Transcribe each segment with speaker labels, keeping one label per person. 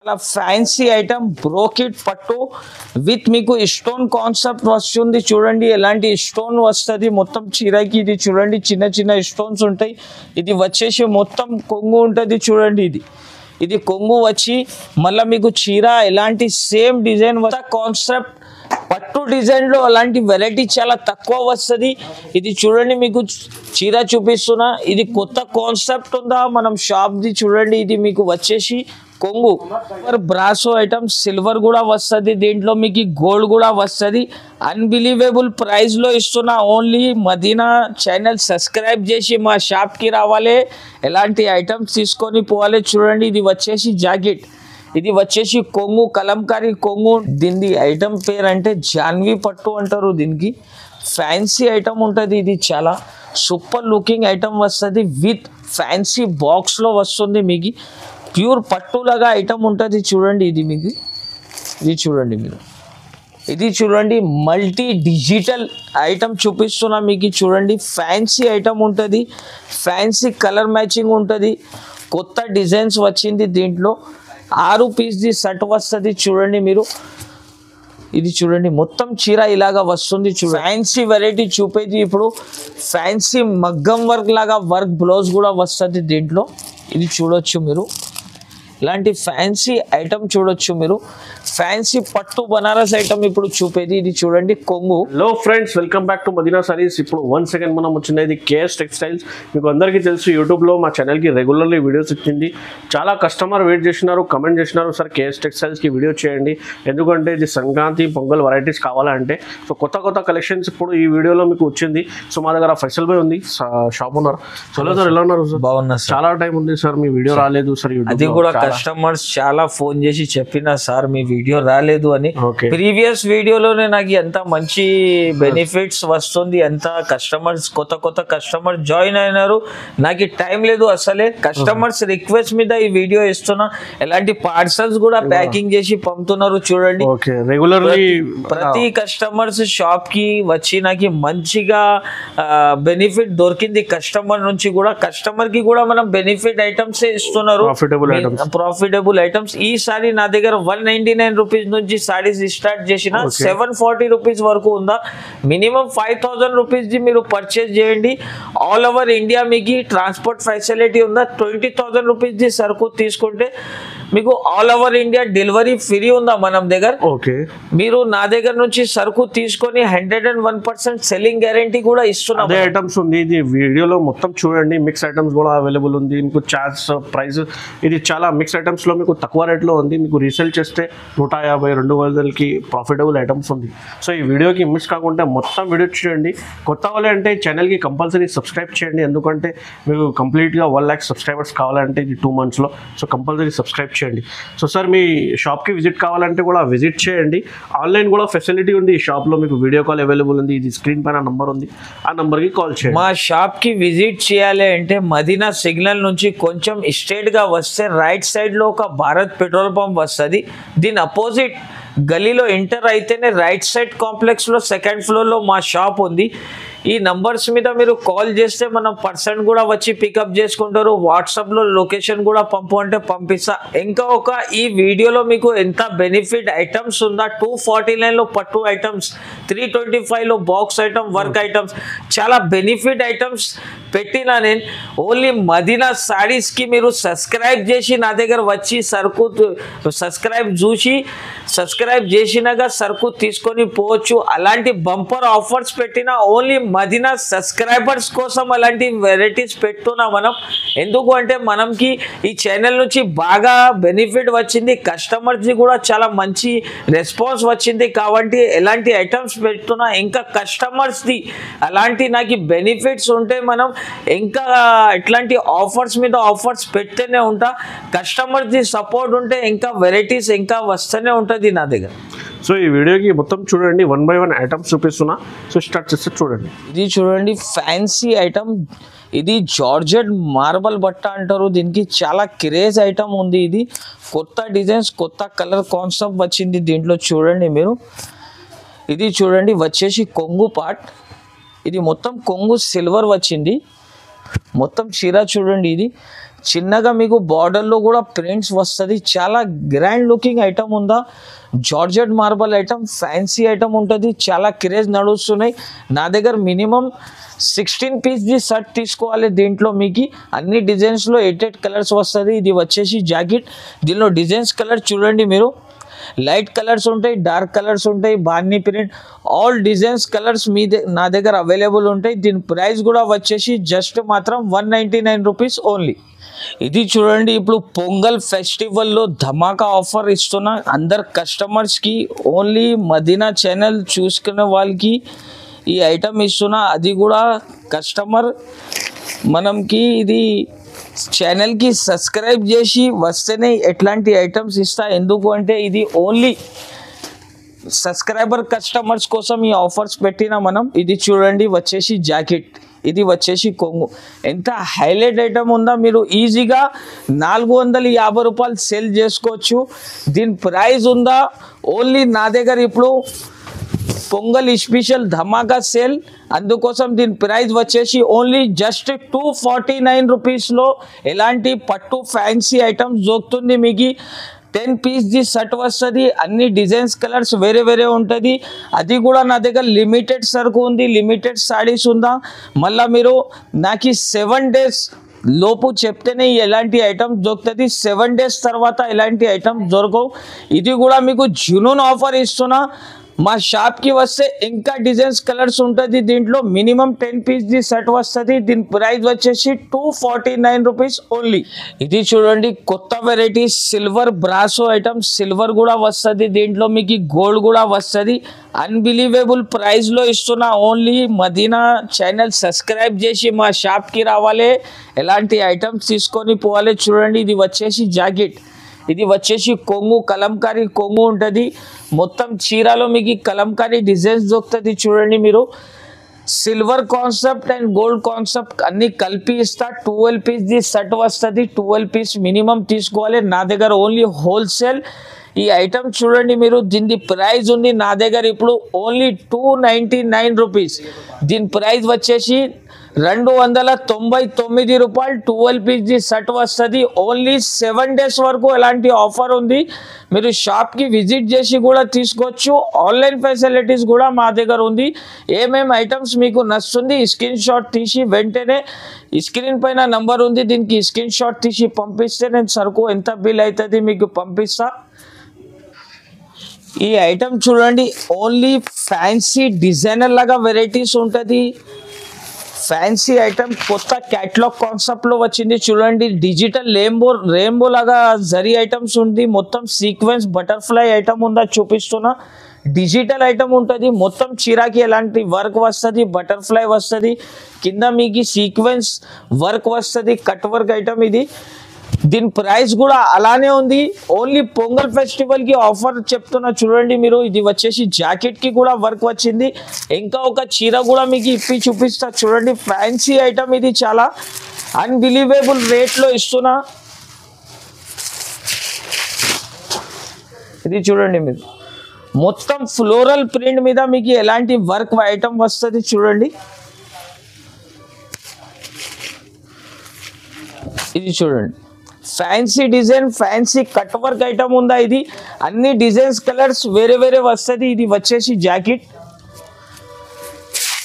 Speaker 1: చాలా fancy item brocade పట్టు with మీకు స్టోన్ కాన్సెప్ట్ వస్తుంది చూడండి. ఎలాంటి స్టోన్ వస్తుంది మొత్తం చీరకి. ఇది చూడండి చిన్న చిన్న స్టోన్స్ ఉంటాయి. ఇది వచ్చేసి మొత్తం కొంగు ఉంటుంది చూడండి. ఇది కొంగు వచ్చి మళ్ళీ మీకు చీర ఎలాంటి సేమ్ డిజైన్ కాన్సెప్ట్ పట్టు డిజైన్ లో అలాంటి వెరైటీ చాలా తక్కువ వస్తుంది. ఇది చూడండి మీకు చీర చూపిస్తున్నా. ఇది కొత్త కాన్సెప్ట్ ఉందా మనం షాప్ ది చూడండి. ఇది మీకు వచ్చేసి కొంగు బ్రాసో ఐటమ్ సిల్వర్ కూడా వస్తుంది. దీంట్లో మీకు గోల్డ్ కూడా వస్తుంది. అన్బిలీవబుల్ ప్రైస్ లో ఇస్తున్నా. ఓన్లీ మదీనా ఛానల్ సబ్స్క్రైబ్ చేసి మా షాప్ కి రావాలి. ఎలాంటి ఐటమ్స్ తీసుకొని పోవాలి చూడండి. ఇది వచ్చేసి జాకెట్. ఇది వచ్చేసి కొంగు కలంకారీ కొంగు. దీని ఐటమ్ పేరు అంటే జాన్వీ పట్టు అంటారు. దీనికి ఫ్యాన్సీ ఐటమ్ ఉంటుంది. ఇది చాలా సూపర్ లుకింగ్ ఐటమ్ వస్తుంది. విత్ ఫ్యాన్సీ బాక్స్ లో వస్తుంది. మీకు ప్యూర్ పట్టు లాగా ఐటమ్ ఉంటుంది చూడండి. ఇది మీకు ఇది చూడండి మీరు. ఇది చూడండి మల్టీ డిజిటల్ ఐటమ్ చూపిస్తున్నా మీకు చూడండి. ఫ్యాన్సీ ఐటమ్ ఉంటుంది. ఫ్యాన్సీ కలర్ మ్యాచింగ్ ఉంటుంది. కొత్త డిజైన్స్ వచ్చింది దీంట్లో. 6 పీస్ది సెట్ వస్తుంది చూడండి మీరు. ఇది చూడండి మొత్తం చీర ఇలాగా వస్తుంది. ఫ్యాన్సీ వెరైటీ చూపేది ఇప్పుడు. ఫ్యాన్సీ మగ్గం వర్క్ లాగా వర్క్ బ్లౌజ్ కూడా వస్తుంది దీంట్లో. ఇది చూడొచ్చు మీరు. ఇలాంటి ఫ్యాన్సీ ఐటమ్ చూడొచ్చు మీరు. ఫ్యాన్సీ పట్టు బనారస్ ఐటమ్ ఇప్పుడు చూపేది. ఇది చూడండి కొంగు.
Speaker 2: Hello friends, welcome back to Madina Sarees. ఇప్పుడు వన్ సెకండ్ మనం వచ్చినది కేఎస్ టెక్స్టైల్స్. మీకు అందరికీ తెలుసు యూట్యూబ్లో మా ఛానల్కి రెగ్యులర్లీ వీడియోస్ ఇచ్చింది. చాలా కస్టమర్ వెయిట్ చేసినారు, కమెంట్ చేసినారు, సార్ కేఎస్ టెక్స్టైల్స్కి వీడియో చేయండి, ఎందుకంటే ఇది సంక్రాంతి పొంగల్ వెరైటీస్ కావాలంటే. సో కొత్త కొత్త కలెక్షన్స్ ఇప్పుడు ఈ వీడియోలో మీకు వచ్చింది. సో మా దగ్గర ఫైసల్ భాయ్ ఉంది, షాప్ ఉన్నారు. చలో సార్, ఎలా ఉన్నారు సార్?
Speaker 1: బాగున్నా సార్.
Speaker 2: చాలా టైం ఉంది సార్, మీ వీడియో రాలేదు సార్.
Speaker 1: అది కూడా కస్టమర్స్ చాలా ఫోన్ చేసి చెప్పినా సార్ మీ వీడియో రాలేదు అని. ప్రీవియస్ వీడియోలోనే నాకు ఎంత మంచి బెనిఫిట్స్ వస్తుంది, ఎంత కస్టమర్స్ కొత్త కొత్త కస్టమర్ జాయిన్ అయినారు. నాకు టైం లేదు అసలే. కస్టమర్స్ రిక్వెస్ట్ మీద ఈ వీడియో ఇస్తున్నా. ఎలాంటి పార్సల్స్ కూడా ప్యాకింగ్ చేసి పంపుతున్నారు చూడండి. ప్రతి కస్టమర్స్ షాప్ కి వచ్చి నాకు మంచిగా బెనిఫిట్ దొరికింది కస్టమర్ నుంచి కూడా. కస్టమర్ కి కూడా మనం బెనిఫిట్ ఐటమ్స్ ఇస్తున్నారు, ప్రాఫిటబుల్ ఐటమ్స్. ఈ సారీ నా దగ్గర 199 రూపీస్ నుంచి సారీస్ స్టార్ట్ చేసిన 740 రూపీస్ వరకు ఉందా. మినిమం 5000 రూపీస్ ది మీరు పర్చేస్ చేయండి. ఆల్ ఓవర్ ఇండియా మీకు ట్రాన్స్పోర్ట్ ఫెసిలిటీ ఉందా. 20,000 రూపీస్ ది సరుకు తీసుకుంటే మీకు all over India delivery free ఉందా మనం దగ్గర. మీరు నా దగ్గర నుంచి సరుకు తీసుకొని 101% సెల్లింగ్ గ్యారంటీ కూడా ఇస్తున్నాం.
Speaker 2: అదే ఐటమ్స్ ఉంది. ఇది వీడియోలో మొత్తం చూడండి. మిక్స్ ఐటమ్స్ కూడా అవైలబుల్ ఉంది. మీకు చార్జ్ ప్రైస్ ఇది చాలా మిక్స్ ఐటమ్స్ లో మీకు తక్కువ రేట్లో ఉంది. మీకు రీసేల్ చేస్తే 150-200కి ప్రాఫిటబుల్ ఐటమ్స్ ఉంది. సో ఈ వీడియోకి మిస్ కాకుండా మొత్తం వీడియో చూడండి. కొత్త వాళ్ళే అంటే ఛానల్కి కంపల్సరీ సబ్స్క్రైబ్ చేయండి, ఎందుకంటే మీకు కంప్లీట్గా 1 lakh సబ్స్క్రైబర్స్ కావాలంటే ఇది 2 monthsలో. సో కంపల్సరీ సబ్స్క్రైబ్ చేయండి. సో సార్ మీ షాప్కి విజిట్ కావాలంటే కూడా విజిట్ చేయండి. ఆన్లైన్ కూడా ఫెసిలిటీ ఉంది ఈ షాప్లో. మీకు వీడియో కాల్ అవైలబుల్ ఉంది. ఇది స్క్రీన్ పైన నంబర్ ఉంది, ఆ నంబర్కి కాల్ చేయండి.
Speaker 1: మా షాప్కి విజిట్ చేయాలి అంటే మదీనా సిగ్నల్ నుంచి కొంచెం స్ట్రైట్గా వస్తే రైట్ సైడ్లో ఒక భారత్ పెట్రోల్ పంప్ వస్తుంది. దీని అపోజిట్ గలీలో ఎంటర్ అయితేనే రైట్ సైడ్ కాంప్లెక్స్లో 2nd ఫ్లోర్లో మా షాప్ ఉంది. ఈ నంబర్స్ మీద మీరు కాల్ చేస్తే మనం పర్సన్ కూడా వచ్చి పికప్ చేసుకుంటారు. వాట్సాప్లో లొకేషన్ కూడా పంపు అంటే పంపిస్తా. ఇంకా ఒక ఈ వీడియోలో మీకు ఎంత బెనిఫిట్ ఐటమ్స్ ఉందా. 249లో పట్టు ఐటమ్స్, 325లో బాక్స్ ఐటమ్, వర్క్ ఐటమ్స్, చాలా బెనిఫిట్ ఐటమ్స్ పెట్టినా నేను. ఓన్లీ మదీనా సారీస్కి మీరు సబ్స్క్రైబ్ చేసి నా దగ్గర వచ్చి సరుకు సబ్స్క్రైబ్ చేసినాక సరుకు తీసుకొని పోవచ్చు. అలాంటి బంపర్ ఆఫర్స్ పెట్టిన ఓన్లీ మదీనా సబ్స్క్రైబర్స్ కోసం అలాంటి వెరైటీస్ పెట్టున్నా మనం. ఎందుకు అంటే మనకి ఈ ఛానల్ నుంచి బాగా బెనిఫిట్ వచ్చింది, కస్టమర్స్కి కూడా చాలా మంచి రెస్పాన్స్ వచ్చింది. కాబట్టి ఎలాంటి ఐటమ్స్ పెడుతున్నా. ఇంకా కస్టమర్స్ది అలాంటి నాకు బెనిఫిట్స్ ఉంటే మనం ఇంకా ఇట్లాంటి ఆఫర్స్ మీద ఆఫర్స్ పెడుతూనే ఉంటా. కస్టమర్స్ది సపోర్ట్ ఉంటే ఇంకా వెరైటీస్ ఇంకా వస్తూనే ఉంటుంది నా దగ్గర.
Speaker 2: సో ఈ వీడియోకి మొత్తం చూడండి, 1 by 1 ఐటమ్స్ చూపిస్తున్నా. సో స్టార్ట్ చేస్తే చూడండి.
Speaker 1: ఇది చూడండి ఫ్యాన్సీ ఐటమ్. ఇది జార్జెట్ మార్బల్ బట్ట అంటారు. దీనికి చాలా క్రేజ్ ఐటమ్ ఉంది. ఇది కొత్త డిజైన్స్, కొత్త కలర్ కాన్సెప్ట్ వచ్చింది దీంట్లో చూడండి మీరు. ఇది చూడండి వచ్చేసి కొంగు పార్ట్. ఇది మొత్తం కొంగు సిల్వర్ వచ్చింది. మొత్తం చీర చూడండి. ఇది చిన్నగా మీకు బార్డర్లో కూడా ప్రింట్స్ వస్తుంది. చాలా గ్రాండ్ లుకింగ్ ఐటమ్ ఉందా, georgette marble item, fancy item ఉంటుంది. చాలా క్రేజ్ నడుస్తున్నాయి. నా దగ్గర మినిమం 16 పీస్ది షర్ట్ తీసుకోవాలి. దీంట్లో మీకు అన్ని డిజైన్స్లో 8 కలర్స్ వస్తుంది. ఇది వచ్చేసి జాకెట్. దీనిలో డిజైన్స్ కలర్ చూడండి మీరు, లైట్ కలర్స్ ఉంటాయి, డార్క్ కలర్స్ ఉంటాయి, బాందీ ప్రింట్, ఆల్ డిజైన్స్ కలర్స్ నా దగ్గర అవైలబుల్ ఉంటాయి. దీని ప్రైస్ కూడా వచ్చేసి జస్ట్ మాత్రం 199 రూపీస్ ఓన్లీ. ఇది చూడండి, ఇప్పుడు పొంగల్ ఫెస్టివల్లో ధమాకా ఆఫర్ ఇస్తున్నా అందరు కస్టమర్స్కి. ఓన్లీ మదీనా ఛానల్ చూసుకునే వాళ్ళకి ఈ ఐటమ్ ఇస్తున్నా. అది కూడా కస్టమర్ మనకి ఇది ఛానల్కి సబ్స్క్రైబ్ చేసి వస్తేనే ఎట్లాంటి ఐటమ్స్ ఇస్తా. ఎందుకు అంటే ఇది ఓన్లీ సబ్స్క్రైబర్ కస్టమర్స్ కోసం ఈ ఆఫర్స్ పెట్టినా మనం. ఇది చూడండి వచ్చేసి జాకెట్, ఇది వచ్చేసి కొంగు. ఎంత హైలైట్ ఐటమ్ ఉందా, మీరు ఈజీగా 450 రూపాయలు సేల్ చేసుకోవచ్చు. దీని ప్రైస్ ఉందా ఓన్లీ నా దగ్గర ఇప్పుడు పొంగల్ స్పెషల్ ధమాకా సేల్, అందుకోసం దీని ప్రైస్ వచ్చేసి ఓన్లీ జస్ట్ 249 రూపీస్లో ఎలాంటి పట్టు ఫ్యాన్సీ ఐటమ్స్ దొరుకుతుంది. మీకు 10 పీస్ది షర్ట్ వస్తుంది. అన్ని డిజైన్స్ కలర్స్ వేరే వేరే ఉంటుంది. అది కూడా నా దగ్గర లిమిటెడ్ సరుకు ఉంది, లిమిటెడ్ సారీస్ ఉందా. మళ్ళీ మీరు నాకు 7 డేస్ లోపు చెప్తేనే ఎలాంటి ఐటమ్స్ దొరుకుతుంది. 7 డేస్ తర్వాత ఎలాంటి ఐటమ్స్ దొరకవు. ఇది కూడా మీకు జునూన్ ఆఫర్ ఇస్తున్నా. మా షాప్కి వస్తే ఇంకా డిజైన్స్ కలర్స్ ఉంటుంది. దీంట్లో మినిమం 10 పీస్ది షర్ట్ వస్తుంది. దీని ప్రైస్ వచ్చేసి 249 రూపీస్ ఓన్లీ. ఇది చూడండి కొత్త variety silver brasso item, silver కూడా వస్తుంది. దీంట్లో మీకు గోల్డ్ కూడా వస్తుంది. అన్బిలీవబుల్ ప్రైస్లో ఇస్తున్నా. ఓన్లీ మదీనా ఛానల్ సబ్స్క్రైబ్ చేసి మా షాప్కి రావాలి, ఎలాంటి ఐటమ్స్ తీసుకొని పోవాలి. చూడండి ఇది వచ్చేసి జాకెట్, ఇది వచ్చేసి కొంగు, కలంకారీ కొంగు ఉంటుంది. మొత్తం చీరలో మీకు కలంకారీ డిజైన్స్ దొరుకుతుంది. చూడండి మీరు, silver concept and gold concept అన్ని కలిపి ఇస్తా. 12 పీస్ది షర్ట్ వస్తుంది. 12 పీస్ మినిమం తీసుకోవాలి. నా దగ్గర ఓన్లీ హోల్సేల్ ఈ ఐటమ్ చూడండి మీరు. దీని ప్రైస్ ఉంది నా దగ్గర ఇప్పుడు ఓన్లీ 299 రూపీస్. దీని ప్రైస్ వచ్చేసి 299 రూపాయలు. 12 పీస్ది షర్ట్ వస్తుంది. ఓన్లీ 7 డేస్ వరకు ఎలాంటి ఆఫర్ ఉంది. మీరు షాప్కి విజిట్ చేసి కూడా తీసుకోవచ్చు. ఆన్లైన్ ఫెసిలిటీస్ కూడా మా దగ్గర ఉంది. ఏమేమి ఐటమ్స్ మీకు నచ్చుతుంది స్క్రీన్ షాట్ తీసి వెంటనే స్క్రీన్ పైన నంబర్ ఉంది, దీనికి స్క్రీన్ షాట్ తీసి పంపిస్తే నేను సరుకు ఎంత బిల్ అవుతుంది మీకు పంపిస్తా. ఈ ఐటమ్ చూడండి ఓన్లీ ఫ్యాన్సీ డిజైనర్ లాగా వెరైటీస్ ఉంటుంది. ఫ్యాన్సీ ఐటమ్ కొత్త క్యాటలాగ్ కాన్సెప్ట్లో వచ్చింది. చూడండి డిజిటల్ రెయిన్బో లాగా జరీ ఐటమ్స్ ఉంది. మొత్తం సీక్వెన్స్ బటర్ఫ్లై ఐటమ్ ఉందా చూపిస్తున్నా. డిజిటల్ ఐటమ్ ఉంటుంది. మొత్తం చీరాకి ఎలాంటి వర్క్ వస్తుంది, బటర్ఫ్లై వస్తుంది, కింద మీకు సీక్వెన్స్ వర్క్ వస్తుంది, కట్ వర్క్ ఐటమ్ ఇది. దీని ప్రైస్ కూడా అలానే ఉంది. ఓన్లీ పొంగల్ ఫెస్టివల్కి ఆఫర్ చెప్తున్నా. చూడండి మీరు, ఇది వచ్చేసి జాకెట్కి కూడా వర్క్ వచ్చింది. ఇంకా ఒక చీర కూడా మీకు ఇప్పి చూపిస్తా. చూడండి ఫ్యాన్సీ ఐటమ్ ఇది, చాలా అన్బిలీవబుల్ రేట్లో ఇస్తున్నా. ఇది చూడండి మీరు, మొత్తం ఫ్లోరల్ ప్రింట్ మీద మీకు ఎలాంటి వర్క్ ఐటమ్ వస్తుంది. చూడండి ఇది చూడండి fancy design, fancy cut work item ఉందా. ఇది అన్ని డిజైన్స్ కలర్స్ వేరే వేరే వస్తుంది. ఇది వచ్చేసి జాకెట్,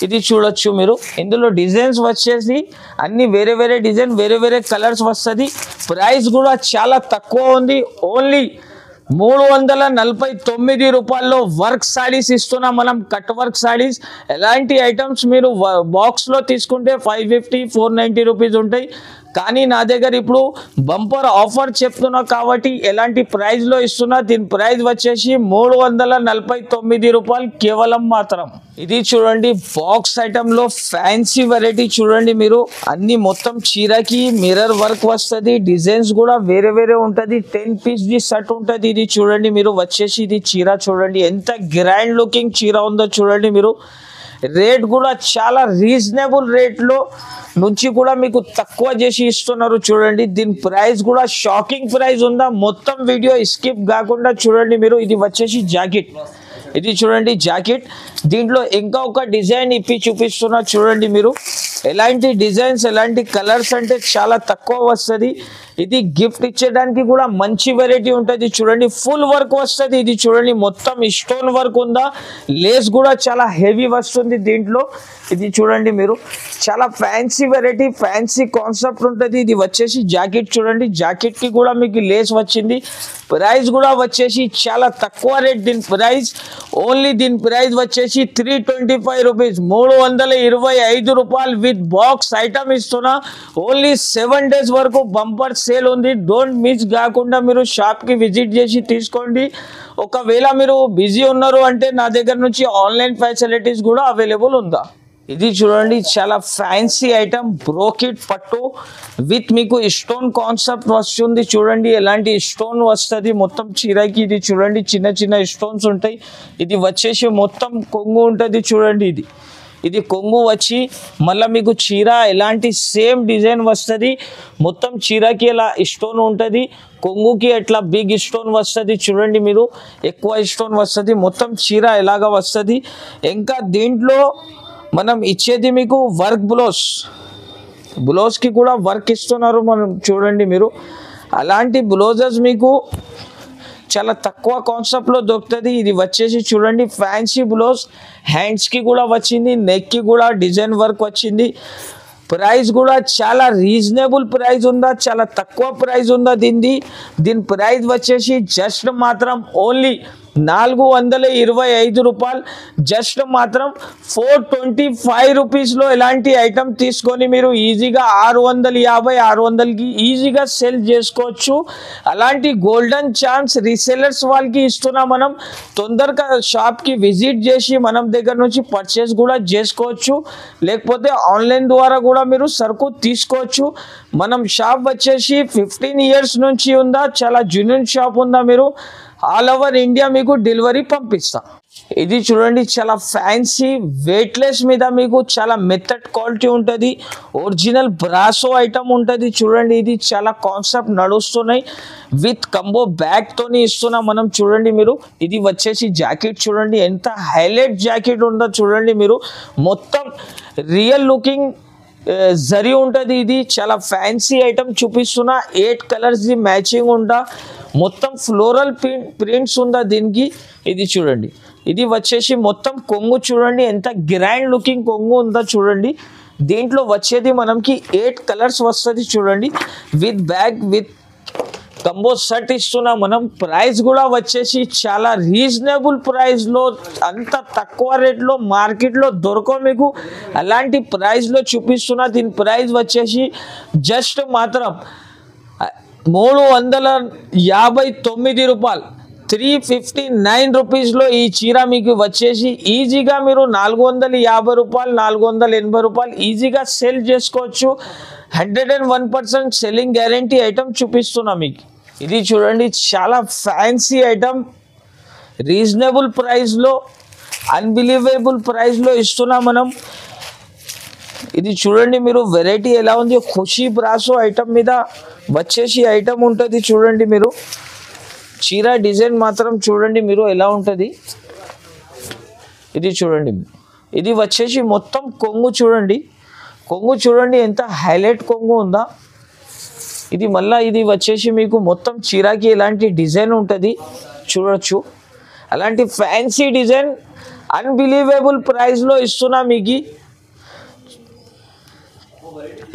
Speaker 1: ఇది చూడొచ్చు మీరు. ఇందులో డిజైన్స్ వచ్చేసి అన్ని వేరే వేరే డిజైన్, వేరే వేరే కలర్స్ వస్తుంది. ప్రైస్ కూడా చాలా తక్కువ ఉంది. ఓన్లీ 349 రూపాయల్లో వర్క్ సారీస్ ఇస్తున్నాం మనం, కట్ వర్క్ సారీస్. ఎలాంటి ఐటమ్స్ మీరు బాక్స్లో తీసుకుంటే 550, 490 రూపీస్ ఉంటాయి. కానీ నా దగ్గర ఇప్పుడు బంపర్ ఆఫర్ చెప్తున్నా కాబట్టి ఎలాంటి ప్రైస్లో ఇస్తున్నా. దీని ప్రైస్ వచ్చేసి 349 రూపాయలు కేవలం మాత్రం. ఇది చూడండి బాక్స్ ఐటమ్లో ఫ్యాన్సీ వెరైటీ చూడండి మీరు. అన్ని మొత్తం చీరకి మిర్రర్ వర్క్ వస్తుంది. డిజైన్స్ కూడా వేరే వేరే ఉంటుంది. 10 పీస్ది షర్ట్ ఉంటుంది. ఇది చూడండి మీరు వచ్చేసి ఇది చీర చూడండి ఎంత గ్రాండ్ లుకింగ్ చీర ఉందో చూడండి మీరు. రేట్ కూడా చాలా రీజనబుల్ రేట్లో నుంచి కూడా మీకు తక్కువ చేసి ఇస్తున్నారు. చూడండి దీని ప్రైస్ కూడా షాకింగ్ ప్రైస్ ఉందా. మొత్తం వీడియో స్కిప్ కాకుండా చూడండి మీరు. ఇది వచ్చేసి జాకెట్, ఇది చూడండి జాకెట్. దీంట్లో ఇంకా ఒక డిజైన్ ఇప్పి చూపిస్తున్నా చూడండి మీరు. ఎలాంటి డిజైన్స్ ఎలాంటి కలర్స్ అంటే చాలా తక్కువ వస్తుంది. ఇది గిఫ్ట్ ఇచ్చేదానికి కూడా మంచి వెరైటీ ఉంటుంది. చూడండి ఫుల్ వర్క్ వస్తుంది. ఇది చూడండి మొత్తం స్టోన్ వర్క్ ఉందా, లేస్ కూడా చాలా హెవీ వస్తుంది దీంట్లో. ఇది చూడండి మీరు చాలా ఫ్యాన్సీ వెరైటీ, ఫ్యాన్సీ కాన్సెప్ట్ ఉంటుంది. ఇది వచ్చేసి జాకెట్ చూడండి, జాకెట్ కి కూడా మీకు లేస్ వచ్చింది. ప్రైస్ కూడా వచ్చేసి చాలా తక్కువ రేట్. దీని ప్రైస్ ఓన్లీ దీని ప్రైస్ వచ్చేసి 325 రూపీస్, 325 రూపాయలు విత్ బాక్స్ ఐటమ్ ఇస్తున్నా. ఓన్లీ 7 days వరకు బంపర్ సేల్ ఉంది. డోంట్ మిస్ కాకుండా మీరు షాప్కి విజిట్ చేసి తీసుకోండి. ఒకవేళ మీరు బిజీ ఉన్నారు అంటే నా దగ్గర నుంచి ఆన్లైన్ ఫెసిలిటీస్ కూడా అవైలబుల్ ఉందా. ఇది చూడండి చాలా ఫ్యాన్సీ ఐటమ్, బ్రోకెట్ పట్టు విత్ మీకు స్టోన్ కాన్సెప్ట్ వస్తుంది. చూడండి ఎలాంటి స్టోన్ వస్తుంది మొత్తం చీరకి. ఇది చూడండి చిన్న చిన్న స్టోన్స్ ఉంటాయి. ఇది వచ్చేసి మొత్తం కొంగు ఉంటుంది. చూడండి ఇది కొంగు వచ్చి మళ్ళీ మీకు చీర ఎలాంటి సేమ్ డిజైన్ వస్తుంది. మొత్తం చీరకి ఎలా స్టోన్ ఉంటుంది, కొంగుకి ఎట్లా బిగ్ స్టోన్ వస్తుంది. చూడండి మీరు ఎక్కువ స్టోన్ వస్తుంది. మొత్తం చీర ఎలాగ వస్తుంది. ఇంకా దీంట్లో మనం ఇచ్చేది మీకు వర్క్ బ్లౌజ్కి కూడా వర్క్ ఇస్తున్నారు మనం. చూడండి మీరు అలాంటి బ్లౌజెస్ మీకు చాలా తక్కువ కాన్సెప్ట్లో దొరుకుతుంది. ఇది వచ్చేసి చూడండి ఫ్యాన్సీ బ్లౌజ్, హ్యాండ్స్కి కూడా వచ్చింది, నెక్కి కూడా డిజైన్ వర్క్ వచ్చింది. ప్రైస్ కూడా చాలా రీజనబుల్ ప్రైస్ ఉందా, చాలా తక్కువ ప్రైస్ ఉందా దీని ప్రైస్ వచ్చేసి జస్ట్ మాత్రం ఓన్లీ 425 రూపాయలు. జస్ట్ మాత్రం 425 రూపీస్లో ఇలాంటి ఐటమ్ తీసుకొని మీరు ఈజీగా 650, 600కి ఈజీగా సేల్ చేసుకోవచ్చు. అలాంటి గోల్డెన్ ఛాన్స్ రీసెలర్స్ వాళ్ళకి ఇస్తున్నా. మనం తొందరగా షాప్కి విజిట్ చేసి మనం దగ్గర నుంచి పర్చేస్ కూడా చేసుకోవచ్చు. లేకపోతే ఆన్లైన్ ద్వారా కూడా మీరు సరుకు తీసుకోవచ్చు. మనం షాప్ వచ్చేసి 15 years నుంచి ఉందా, చాలా జెన్యూన్ షాప్ ఉందా. మీరు ఆల్ ఓవర్ ఇండియా మీకు డెలివరీ పంపిస్తా. ఇది చూడండి చాలా ఫ్యాన్సీ వెయిట్లెస్ మీద మీకు చాలా మెథడ్ క్వాలిటీ ఉంటుంది. ఒరిజినల్ బ్రాసో ఐటమ్ ఉంటుంది. చూడండి ఇది చాలా కాన్సెప్ట్ నడుస్తున్నాయి. విత్ కంబో బ్యాగ్తోని ఇస్తున్నా మనం. చూడండి మీరు ఇది వచ్చేసి జాకెట్ చూడండి ఎంత హైలైట్ జాకెట్ ఉందో. చూడండి మీరు మొత్తం రియల్ లుకింగ్ జరీ ఉంటుంది. ఇది చాలా ఫ్యాన్సీ ఐటమ్ చూపిస్తున్నా. 8 కలర్స్ మ్యాచింగ్ ఉందా, మొత్తం ఫ్లోరల్ ప్రింట్స్ ఉందా దీనికి. ఇది చూడండి ఇది వచ్చేసి మొత్తం కొంగు చూడండి ఎంత గ్రాండ్ లుకింగ్ కొంగు ఉందా. చూడండి దీంట్లో వచ్చేది మనకి 8 కలర్స్ వస్తుంది. చూడండి with bag with combo set ఇస్తున్నా మనం. ప్రైస్ కూడా వచ్చేసి చాలా రీజనబుల్ ప్రైస్లో, అంత తక్కువ రేట్లో మార్కెట్లో దొరకవు మీకు. అలాంటి ప్రైస్లో చూపిస్తున్నా. దీని ప్రైస్ వచ్చేసి జస్ట్ మాత్రం 359 రూపాయలు, 359 రూపీస్లో ఈ చీర మీకు వచ్చేసి ఈజీగా మీరు 450 రూపాయలు, 480 రూపాయలు ఈజీగా సేల్ చేసుకోవచ్చు. 101% సెల్లింగ్ గ్యారంటీ ఐటమ్ చూపిస్తున్నా మీకు. ఇది చూడండి చాలా ఫ్యాన్సీ ఐటమ్, రీజనబుల్ ప్రైస్లో, అన్బిలీవబుల్ ప్రైస్లో ఇస్తున్నా మనం. ఇది చూడండి మీరు వెరైటీ ఎలా ఉంది. ఖుషీ బ్రాసో ఐటమ్ మీద వచ్చేసి ఐటమ్ ఉంటుంది. చూడండి మీరు చీర డిజైన్ మాత్రం చూడండి మీరు ఎలా ఉంటుంది. ఇది చూడండి ఇది వచ్చేసి మొత్తం కొంగు చూడండి. కొంగు చూడండి ఎంత హైలైట్ కొంగు ఉందా. ఇది మళ్ళీ ఇది వచ్చేసి మీకు మొత్తం చీరకి ఎలాంటి డిజైన్ ఉంటుంది చూడొచ్చు. అలాంటి ఫ్యాన్సీ డిజైన్ అన్బిలీవబుల్ ప్రైస్లో ఇస్తున్నా మీకు.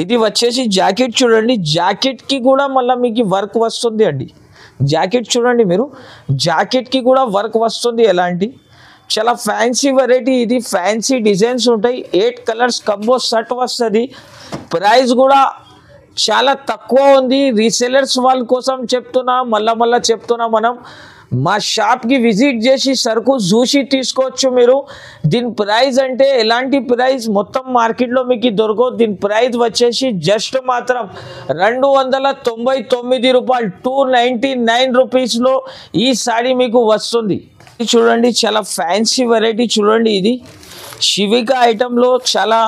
Speaker 1: ఇది వచ్చేసి జాకెట్ చూడండి, జాకెట్కి కూడా మళ్ళీ మీకు వర్క్ వస్తుంది అండి. జాకెట్ చూడండి మీరు, జాకెట్కి కూడా వర్క్ వస్తుంది. ఎలాంటి చాలా ఫ్యాన్సీ వెరైటీ. ఇది ఫ్యాన్సీ డిజైన్స్ ఉంటాయి. 8 కలర్స్ కంబో సెట్ వస్తుంది. ప్రైస్ కూడా చాలా తక్కువ ఉంది. రీసెలర్స్ వాళ్ళ కోసం చెప్తున్నా, మళ్ళా చెప్తున్నా. మనం మా షాప్కి విజిట్ చేసి సరుకు చూసి తీసుకోవచ్చు మీరు. దీని ప్రైస్ అంటే ఎలాంటి ప్రైస్ మొత్తం మార్కెట్లో మీకు దొరకదు. దీని ప్రైస్ వచ్చేసి జస్ట్ మాత్రం 299 రూపాయలు, 299 రూపీస్లో ఈ సారీ మీకు వస్తుంది. చూడండి చాలా ఫ్యాన్సీ వెరైటీ చూడండి. ఇది శివికా ఐటెంలో చాలా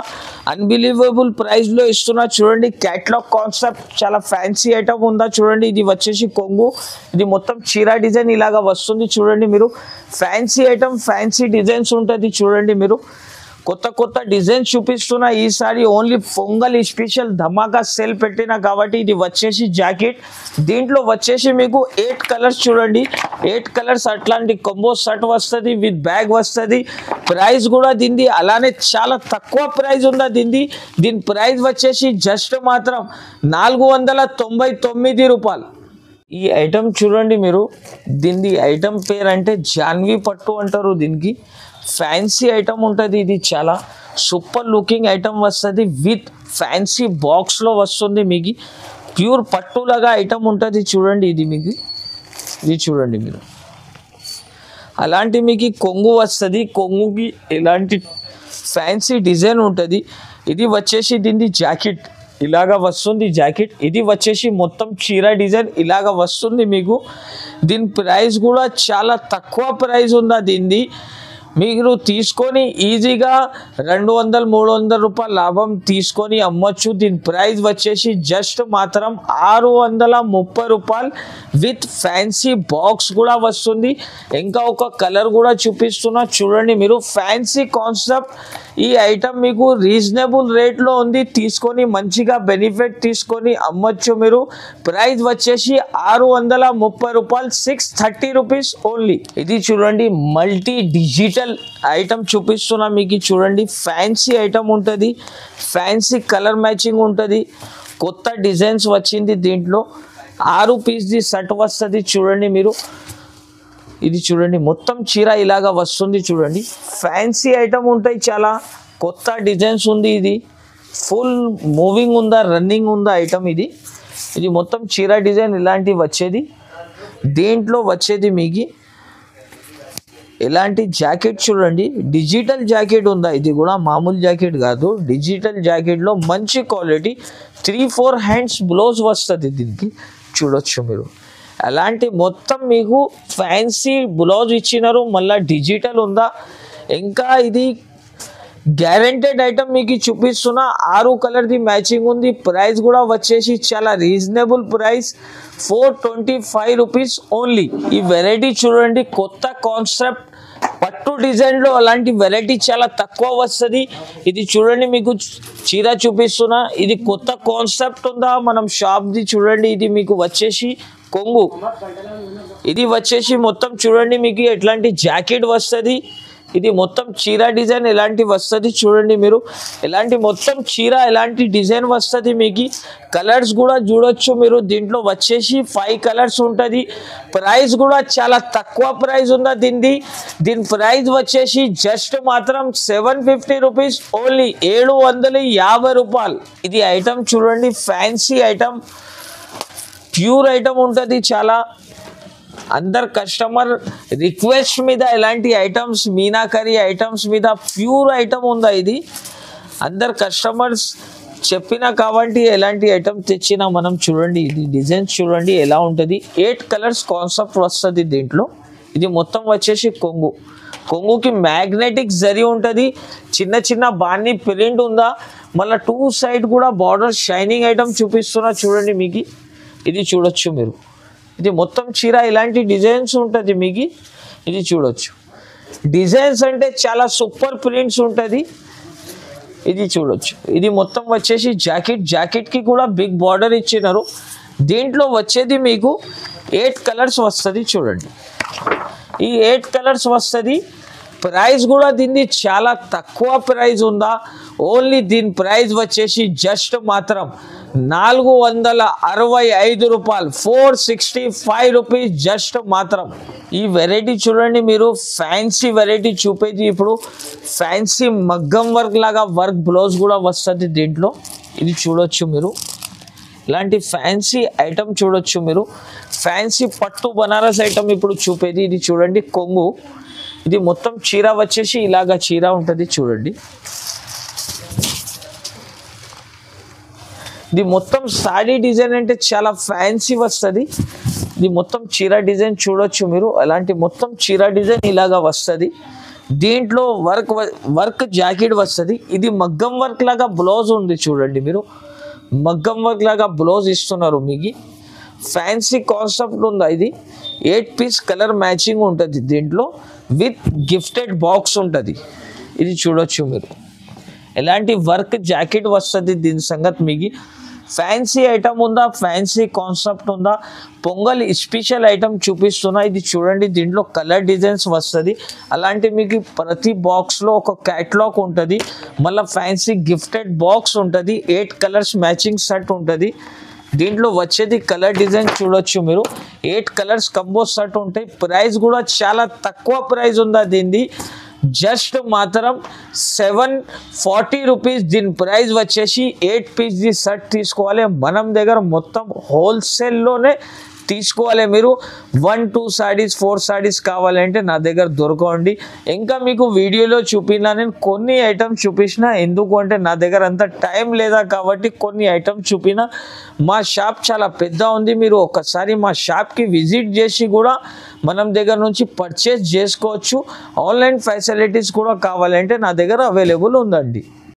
Speaker 1: అన్బిలీవబుల్ ప్రైస్లో ఇస్తున్నా. చూడండి క్యాట్లాగ్ కాన్సెప్ట్ చాలా ఫ్యాన్సీ ఐటమ్ ఉందా. చూడండి ఇది వచ్చేసి కొంగు, ఇది మొత్తం చీర డిజైన్ ఇలాగా వస్తుంది. చూడండి మీరు ఫ్యాన్సీ ఐటమ్, ఫ్యాన్సీ డిజైన్స్ ఉంటుంది. చూడండి మీరు కొత్త కొత్త డిజైన్స్ చూపిస్తున్నా ఈసారి ఓన్లీ పొంగల్ స్పెషల్ ధమాకా సేల్ పెట్టినా కాబట్టి ఇది వచ్చేసి జాకెట్ దీంట్లో వచ్చేసి మీకు 8 కలర్స్ చూడండి 8 కలర్స్ అట్లాంటి కొంబో షర్ట్ వస్తుంది విత్ బ్యాగ్ వస్తుంది ప్రైస్ కూడా దీనిది అలానే చాలా తక్కువ ప్రైస్ ఉందా దీని ప్రైస్ వచ్చేసి జస్ట్ మాత్రం 499 రూపాయలు ఈ ఐటమ్ చూడండి మీరు దీని ఐటమ్ పేరు అంటే జాన్వీ పట్టు అంటారు దీనికి ఫ్యాన్సీ ఐటమ్ ఉంటుంది ఇది చాలా సూపర్ లుకింగ్ ఐటమ్ వస్తుంది విత్ ఫ్యాన్సీ బాక్స్లో వస్తుంది మీకు ప్యూర్ పట్టు లాగా ఐటమ్ ఉంటుంది చూడండి ఇది చూడండి మీరు అలాంటి మీకు కొంగు వస్తుంది కొంగుకి ఎలాంటి ఫ్యాన్సీ డిజైన్ ఉంటుంది ఇది వచ్చేసి దీని జాకెట్ ఇలాగా వస్తుంది జాకెట్ ఇది వచ్చేసి మొత్తం చీర డిజైన్ ఇలాగా వస్తుంది మీకు దీని ప్రైస్ కూడా చాలా తక్కువ ప్రైస్ ఉందా దీనిది మీరు తీసుకొని ఈజీగా 200-300 రూపాయల లాభం తీసుకొని అమ్మొచ్చు దీని ప్రైస్ వచ్చేసి జస్ట్ మాత్రం 630 రూపాయలు విత్ ఫ్యాన్సీ బాక్స్ కూడా వస్తుంది ఇంకా ఒక కలర్ కూడా చూపిస్తున్నా చూడండి మీరు ఫ్యాన్సీ కాన్సెప్ట్ ఈ ఐటమ్ మీకు రీజనబుల్ రేట్లో ఉంది తీసుకొని మంచిగా బెనిఫిట్ తీసుకొని అమ్మొచ్చు మీరు ప్రైస్ వచ్చేసి 630 రూపాయలు 630 రూపీస్ ఓన్లీ ఇది చూడండి మల్టీ డిజిటల్ ఐటమ్ చూపిస్తున్నా మీకు చూడండి ఫ్యాన్సీ ఐటమ్ ఉంటుంది ఫ్యాన్సీ కలర్ మ్యాచింగ్ ఉంటుంది కొత్త డిజైన్స్ వచ్చింది దీంట్లో 6 పీస్ది షర్ట్ వస్తుంది చూడండి మీరు ఇది చూడండి మొత్తం చీర ఇలాగా వస్తుంది చూడండి ఫ్యాన్సీ ఐటమ్ ఉంటాయి చాలా కొత్త డిజైన్స్ ఉంది ఇది ఫుల్ మూవింగ్ ఉందా రన్నింగ్ ఉందా ఐటమ్ ఇది మొత్తం చీర డిజైన్ ఇలాంటివి వచ్చేది దీంట్లో వచ్చేది మీకు ఇలాంటి జాకెట్ చూడండి డిజిటల్ జాకెట్ ఉందా ఇది కూడా మామూలు జాకెట్ కాదు డిజిటల్ జాకెట్లో మంచి క్వాలిటీ 3-4 హ్యాండ్స్ బ్లౌజ్ వస్తుంది దీనికి చూడొచ్చు మీరు అలాంటి మొత్తం మీకు ఫ్యాన్సీ బ్లౌజ్ ఇచ్చినారు మళ్ళీ డిజిటల్ ఉందా ఇంకా ఇది గ్యారెంటెడ్ ఐటమ్ మీకు చూపిస్తున్నా 6 కలర్ది మ్యాచింగ్ ఉంది ప్రైస్ కూడా వచ్చేసి చాలా రీజనబుల్ ప్రైస్ 425 రూపీస్ ఓన్లీ ఈ వెరైటీ చూడండి కొత్త కాన్సెప్ట్ పట్టు డిజైన్లో అలాంటి వెరైటీ చాలా తక్కువ వస్తుంది ఇది చూడండి మీకు చీర చూపిస్తున్నా ఇది కొత్త కాన్సెప్ట్ ఉందా మనం షాప్ది చూడండి ఇది మీకు వచ్చేసి కొంగు ఇది వచ్చేసి మొత్తం చూడండి మీకు ఎట్లాంటి జాకెట్ వస్తుంది ఇది మొత్తం చీర డిజైన్ ఎలాంటి వస్తుంది చూడండి మీరు ఎలాంటి మొత్తం చీర ఎలాంటి డిజైన్ వస్తుంది మీకు కలర్స్ కూడా చూడొచ్చు మీరు దీంట్లో వచ్చేసి 5 కలర్స్ ఉంటుంది ప్రైస్ కూడా చాలా తక్కువ ప్రైస్ ఉందా దీని ప్రైస్ వచ్చేసి జస్ట్ మాత్రం 750 రూపీస్ ఓన్లీ 750 రూపాయలు ఇది ఐటమ్ చూడండి ఫ్యాన్సీ ఐటమ్ ప్యూర్ ఐటమ్ ఉంటుంది చాలా అందరు కస్టమర్ రిక్వెస్ట్ మీద ఇలాంటి ఐటమ్స్ మీనాకరీ ఐటమ్స్ మీద ప్యూర్ ఐటమ్ ఉందా ఇది అందరు కస్టమర్స్ చెప్పినా కాబట్టి ఎలాంటి ఐటమ్ తెచ్చినా మనం చూడండి ఇది డిజైన్స్ చూడండి ఎలా ఉంటుంది 8 కలర్స్ కాన్సెప్ట్ వస్తుంది దీంట్లో ఇది మొత్తం వచ్చేసి కొంగుకి మ్యాగ్నెటిక్ జరీ ఉంటుంది చిన్న చిన్న బాణి ప్రింట్ ఉందా మళ్ళీ 2 సైడ్ కూడా బార్డర్ షైనింగ్ ఐటమ్ చూపిస్తున్నా చూడండి మీకు ఇది చూడొచ్చు మీరు ఇది మొత్తం చీర ఇలాంటి డిజైన్స్ ఉంటుంది మీకు ఇది చూడొచ్చు డిజైన్స్ అంటే చాలా సూపర్ ప్రింట్స్ ఉంటుంది ఇది చూడొచ్చు ఇది మొత్తం వచ్చేసి జాకెట్కి కూడా బిగ్ బార్డర్ ఇచ్చినారు దీంట్లో వచ్చేది మీకు 8 కలర్స్ వస్తుంది చూడండి ఈ 8 కలర్స్ వస్తుంది ప్రైస్ కూడా దీన్ని చాలా తక్కువ ప్రైస్ ఉందా ఓన్లీ దీని ప్రైస్ వచ్చేసి జస్ట్ మాత్రం 465 రూపాయలు 465 రూపీస్ జస్ట్ మాత్రం ఈ వెరైటీ చూడండి మీరు ఫ్యాన్సీ వెరైటీ చూపేది ఇప్పుడు ఫ్యాన్సీ మగ్గం వర్క్ లాగా వర్క్ బ్లౌజ్ కూడా వస్తుంది దీంట్లో ఇది చూడొచ్చు మీరు ఇలాంటి ఫ్యాన్సీ ఐటమ్ చూడొచ్చు మీరు ఫ్యాన్సీ పట్టు బనారస్ ఐటమ్ ఇప్పుడు చూపేది ఇది చూడండి కొంగు ఇది మొత్తం చీర వచ్చేసి ఇలాగా చీర ఉంటుంది చూడండి ఇది మొత్తం సాడీ డిజైన్ అంటే చాలా ఫ్యాన్సీ వస్తుంది ఇది మొత్తం చీర డిజైన్ చూడొచ్చు మీరు అలాంటి మొత్తం చీర డిజైన్ ఇలాగా వస్తుంది దీంట్లో వర్క్ జాకెట్ వస్తుంది ఇది మగ్గం వర్క్ లాగా బ్లౌజ్ ఉంది చూడండి మీరు మగ్గం వర్క్ లాగా బ్లౌజ్ ఇస్తున్నారు మీకు ఫ్యాన్సీ కాన్సెప్ట్ ఉందా ఇది 8 పీస్ కలర్ మ్యాచింగ్ ఉంటుంది దీంట్లో విత్ గిఫ్టెడ్ బాక్స్ ఉంటుంది ఇది చూడొచ్చు మీరు ఎలాంటి వర్క్ జాకెట్ వస్తుంది దీని సంగతి మీకు ఫ్యాన్సీ ఐటమ్ ఉందా ఫ్యాన్సీ కాన్సెప్ట్ ఉందా పొంగల్ స్పెషల్ ఐటమ్ చూపిస్తున్నా ఇది చూడండి దీంట్లో కలర్ డిజైన్స్ వస్తుంది అలాంటి మీకు ప్రతి బాక్స్లో ఒక క్యాటలాగ్ ఉంటుంది మళ్ళీ ఫ్యాన్సీ గిఫ్టెడ్ బాక్స్ ఉంటుంది 8 కలర్స్ మ్యాచింగ్ సెట్ ఉంటుంది దీంట్లో వచ్చేది కలర్ డిజైన్ చూడొచ్చు మీరు 8 కలర్స్ కంబో సెట్ ఉంటాయి ప్రైస్ కూడా చాలా తక్కువ ప్రైస్ ఉందా దీనిది జస్ట్ మాత్రం 740 రూపీస్ దీని ప్రైస్ వచ్చేసి 8 పీస్ ది సెట్ తీసుకోవాలి మనం దగ్గర మొత్తం హోల్సేల్లోనే తీసుకోవాలి మీరు 1-2 సారీస్ 4 సారీస్ కావాలంటే నా దగ్గర దొరకండి ఇంకా మీకు వీడియోలో చూపినా నేను కొన్ని ఐటమ్స్ చూపించిన ఎందుకంటే నా దగ్గర అంత టైం లేదా కాబట్టి కొన్ని ఐటమ్స్ చూపిన మా షాప్ చాలా పెద్ద ఉంది మీరు ఒకసారి మా షాప్కి విజిట్ చేసి కూడా మనం దగ్గర నుంచి పర్చేస్ చేసుకోవచ్చు ఆన్లైన్ ఫెసిలిటీస్ కూడా కావాలంటే నా దగ్గర అవైలబుల్ ఉందండి